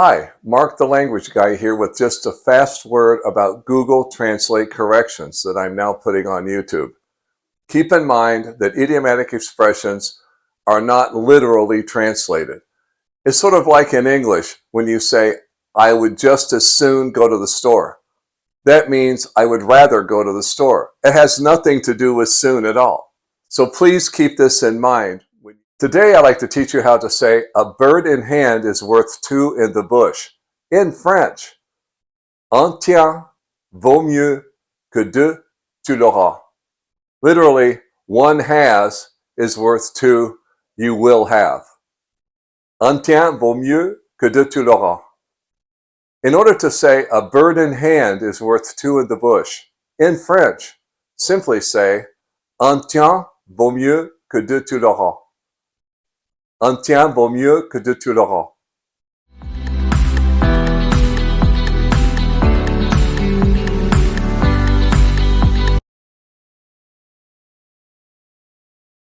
Hi, Mark the Language Guy here with just a fast word about Google Translate corrections that I'm now putting on YouTube. Keep in mind that idiomatic expressions are not literally translated. It's sort of like in English when you say, I would just as soon go to the store. That means I would rather go to the store. It has nothing to do with soon at all. So please keep this in mind. Today I'd like to teach you how to say a bird in hand is worth two in the bush. In French, un tien vaut mieux que deux tu l'auras. Literally, one has is worth two you will have. Un tien vaut mieux que deux tu l'auras. In order to say a bird in hand is worth two in the bush, in French, simply say un tien vaut mieux que deux tu l'auras. Un tien vaut mieux que deux tu l'auras.